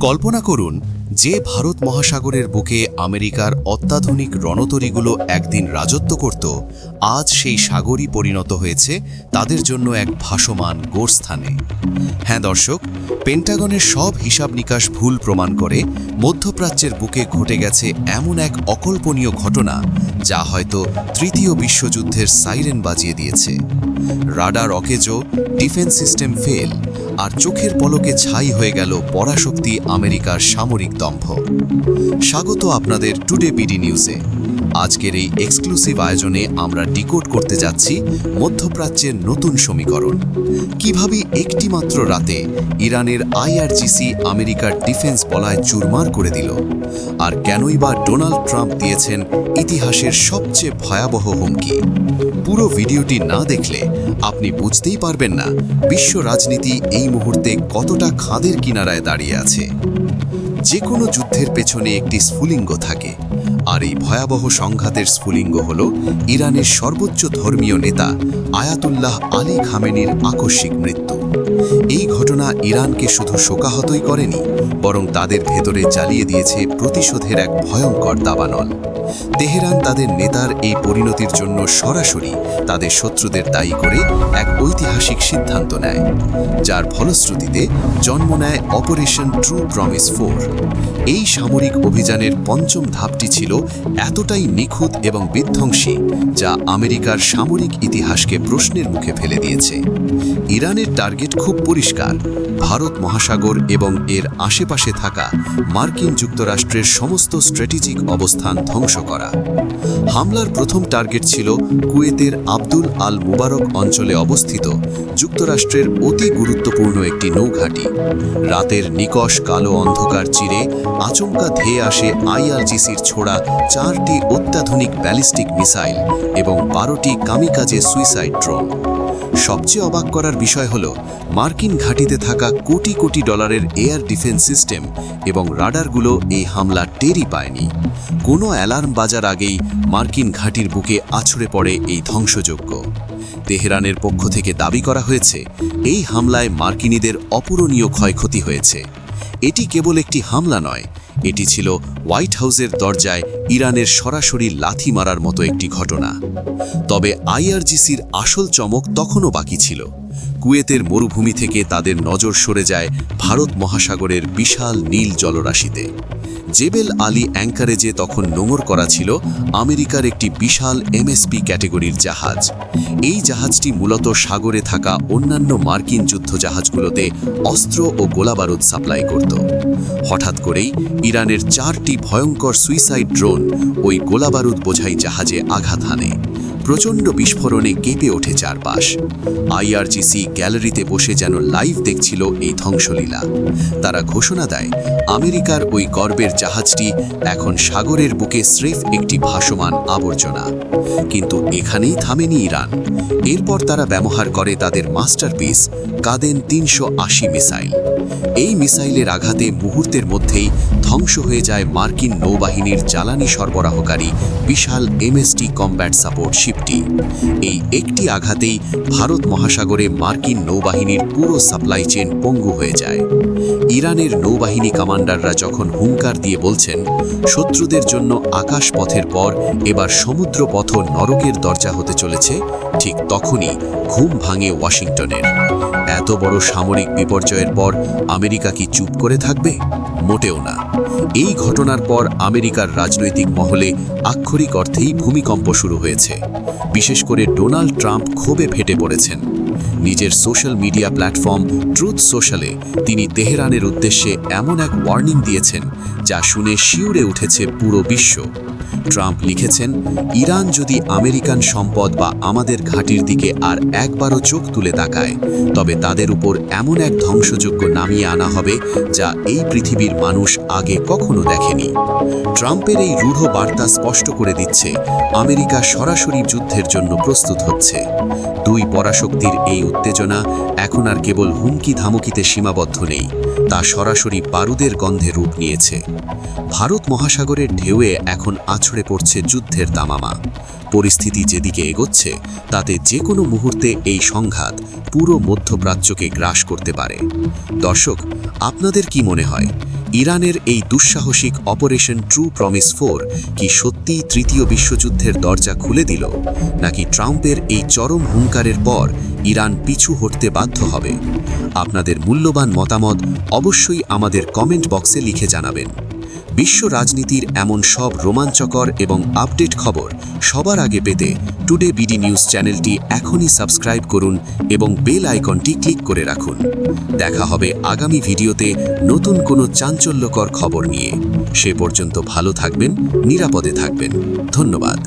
কল্পনা করুন যে ভারত মহাসাগরের বুকে আমেরিকার অত্যাধুনিক রণতরীগুলো একদিন রাজত্ব করত, আজ সেই সাগরই পরিণত হয়েছে তাদের জন্য এক ভাসমান গোরস্থানে। হ্যাঁ দর্শক, পেন্টাগনের সব হিসাব নিকাশ ভুল প্রমাণ করে মধ্যপ্রাচ্যের বুকে ঘটে গেছে এমন এক অকল্পনীয় ঘটনা যা হয়তো তৃতীয় বিশ্বযুদ্ধের সাইরেন বাজিয়ে দিয়েছে। রাডার অকেজো, ডিফেন্স সিস্টেম ফেল, আর চোখের পলকে ছাই হয়ে গেল পরাশক্তি আমেরিকার সামরিক দম্ভ। স্বাগত আপনাদের টুডে বিডি নিউজে। আজকের এই এক্সক্লুসিভ আয়োজনে আমরা ডিকোড করতে যাচ্ছি মধ্যপ্রাচ্যের নতুন সমীকরণ। কিভাবে একটি মাত্র রাতে ইরানের আইআরজিসি আমেরিকার ডিফেন্স বলয় চুরমার করে দিল, আর কেনই বা ডোনাল্ড ট্রাম্প দিয়েছেন ইতিহাসের সবচেয়ে ভয়াবহ হুমকি। পুরো ভিডিওটি না দেখলে আপনি বুঝতেই পারবেন না বিশ্ব রাজনীতি এই মুহূর্তে কতটা খাদের কিনারায় দাঁড়িয়ে আছে। যে কোনো যুদ্ধের পেছনে একটি স্ফুলিঙ্গ থাকে, আর এই ভয়াবহ সংঘাতের স্ফুলিঙ্গ হল ইরানের সর্বোচ্চ ধর্মীয় নেতা আয়াতুল্লাহ আলী খামেনির আকস্মিক মৃত্যু। এই ঘটনা ইরানকে শুধু শোকাহতই করেনি, বরং তাদের ভেতরে জ্বালিয়ে দিয়েছে প্রতিশোধের এক ভয়ঙ্কর দাবানল। তেহরান তাদের নেতার এই পরিণতির জন্য সরাসরি তাদের শত্রুদের দায়ী করে এক ঐতিহাসিক সিদ্ধান্ত নেয়, যার ফলশ্রুতিতে জন্ম নেয় অপারেশন ট্রু প্রমিস 4। এই সামরিক অভিযানের পঞ্চম ধাপটি ছিল এতটাই নিখুঁত এবং বিধ্বংসী যা আমেরিকার সামরিক ইতিহাসকে প্রশ্নের মুখে ফেলে দিয়েছে। ইরানের টার্গেট খুব পরিষ্কার: ভারত মহাসাগর এবং এর আশেপাশে থাকা মার্কিন যুক্তরাষ্ট্রের সমস্ত স্ট্র্যাটেজিক অবস্থান ধ্বংস করা। হামলার প্রথম টার্গেট ছিল কুয়েতের আব্দুল আল মুবারক অঞ্চলে অবস্থিত যুক্তরাষ্ট্রের অতি গুরুত্বপূর্ণ একটি নৌঘাঁটি। রাতের নিকষ কালো অন্ধকার চিরে আচমকা ধেয়ে আসে আইআরজিসির ছোড়া 4টি অত্যাধুনিক ব্যালিস্টিক মিসাইল এবং 12টি কামিকাজে সুইসাইড ড্রোন। সবচেয়ে অবাক করার বিষয় হল মার্কিন ঘাঁটিতে থাকা কোটি কোটি ডলারের এয়ার ডিফেন্স সিস্টেম এবং রাডারগুলো এই হামলা টেরই পায়নি। কোনো অ্যালার্ম বাজার আগেই মার্কিন ঘাঁটির বুকে আছড়ে পড়ে এই ধ্বংসযজ্ঞ। তেহরানের পক্ষ থেকে দাবি করা হয়েছে এই হামলায় মার্কিনীদের অপূরণীয় ক্ষয়ক্ষতি হয়েছে। এটি কেবল একটি হামলা নয়, এটি ছিল হোয়াইট হাউসের দরজায় ইরানের সরাসরি লাথি মারার মতো একটি ঘটনা। তবে আইআরজিসির আসল চমক তখনও বাকি ছিল। কুয়েতের মরুভূমি থেকে তাদের নজর সরে যায় ভারত মহাসাগরের বিশাল নীল জলরাশিতে। জেবেল আলী অ্যাঙ্কারেজে তখন নোঙর করা ছিল আমেরিকার একটি বিশাল এমএসপি ক্যাটেগরির জাহাজ। এই জাহাজটি মূলত সাগরে থাকা অন্যান্য মার্কিন যুদ্ধজাহাজগুলোতে অস্ত্র ও গোলাবারুদ সাপ্লাই করত। হঠাৎ করেই ইরানের 4টি ভয়ঙ্কর সুইসাইড ড্রোন ওই গোলাবারুদ বোঝাই জাহাজে আঘাত হানে। প্রচণ্ড বিস্ফোরণে কেঁপে ওঠে চারপাশ। আইআরজিসি গ্যালারিতে বসে যেন লাইভ দেখছিল এই ধ্বংসলীলা। তারা ঘোষণা দেয় আমেরিকার ওই গর্বের জাহাজটি এখন সাগরের বুকে স্রেফ একটি ভাসমান আবর্জনা। কিন্তু এখানেই থামেনি ইরান। এরপর তারা ব্যবহার করে তাদের মাস্টারপিস কাদেন 380 মিসাইল। এই মিসাইলের আঘাতে মুহূর্তের মধ্যেই ধ্বংস হয়ে যায় মার্কিন নৌবাহিনীর জ্বালানি সরবরাহকারী বিশাল এমএসটি কম্ব্যাট সাপোর্ট শিপটি। এই একটি আঘাতেই ভারত মহাসাগরে মার্কিন নৌবাহিনীর পুরো সাপ্লাই চেইন পঙ্গু হয়ে যায়। ইরানের নৌবাহিনী কমান্ডাররা যখন হুঙ্কার দিয়ে বলছেন শত্রুদের জন্য আকাশ পথের পর এবার সমুদ্র পথ নরকের দরজা হতে চলেছে, ঠিক তখনই ঘুম ভাঙে ওয়াশিংটনের। এত বড় সামরিক বিপর্যয়ের পর আমেরিকা কি চুপ করে থাকবে? মোটেও না। এই ঘটনার পর আমেরিকার রাজনৈতিক মহলে আক্ষরিক অর্থেই ভূমিকম্প শুরু হয়েছে। বিশেষ করে ডোনাল্ড ট্রাম্প ক্ষোভে ফেটে পড়েছেন। নিজের সোশ্যাল মিডিয়া প্ল্যাটফর্ম ট্রুথ সোশ্যালে তিনি তেহরানের উদ্দেশ্যে এমন এক ওয়ার্নিং দিয়েছেন যা শুনে শিউরে উঠেছে পুরো বিশ্ব। ট্রাম্প লিখেছেন, ইরান যদি আমেরিকান সম্পদ বা আমাদের ঘাঁটির দিকে আর একবারও চোখ তুলে তাকায়, তবে তাদের উপর এমন এক ধ্বংসযজ্ঞ নামিয়ে আনা হবে যা এই পৃথিবীর মানুষ আগে কখনো দেখেনি। ট্রাম্পের এই রূঢ় বার্তা স্পষ্ট করে দিচ্ছে আমেরিকা সরাসরি যুদ্ধের জন্য প্রস্তুত হচ্ছে। দুই পরাশক্তির এই উত্তেজনা এখন আর কেবল হুমকি ধামকিতে সীমাবদ্ধ নেই, তা সরাসরি বারুদের গন্ধে রূপ নিয়েছে। ভারত মহাসাগরের ঢেউয়ে এখন আছড়ে পড়ছে যুদ্ধের দামামা। পরিস্থিতি যেদিকে এগোচ্ছে তাতে যে কোনো মুহূর্তে এই সংঘাত পুরো মধ্যপ্রাচ্যকে গ্রাস করতে পারে। দর্শক, আপনাদের কি মনে হয় ইরানের এই দুঃসাহসিক অপারেশন ট্রু প্রমিস 4 কি সত্যিই তৃতীয় বিশ্বযুদ্ধের দরজা খুলে দিল, নাকি ট্রাম্পের এই চরম হুঙ্কারের পর ইরান পিছু হটতে বাধ্য হবে? আপনাদের মূল্যবান মতামত অবশ্যই আমাদের কমেন্ট বক্সে লিখে জানাবেন। বিশ্ব রাজনীতির এমন সব রোমাঞ্চকর এবং আপডেট খবর সবার আগে পেতে টুডে বিডি নিউজ চ্যানেলটি এখনই সাবস্ক্রাইব করুন এবং বেল আইকনটি ক্লিক করে রাখুন। দেখা হবে আগামী ভিডিওতে নতুন কোনো চাঞ্চল্যকর খবর নিয়ে। সে পর্যন্ত ভালো থাকবেন, নিরাপদে থাকবেন। ধন্যবাদ।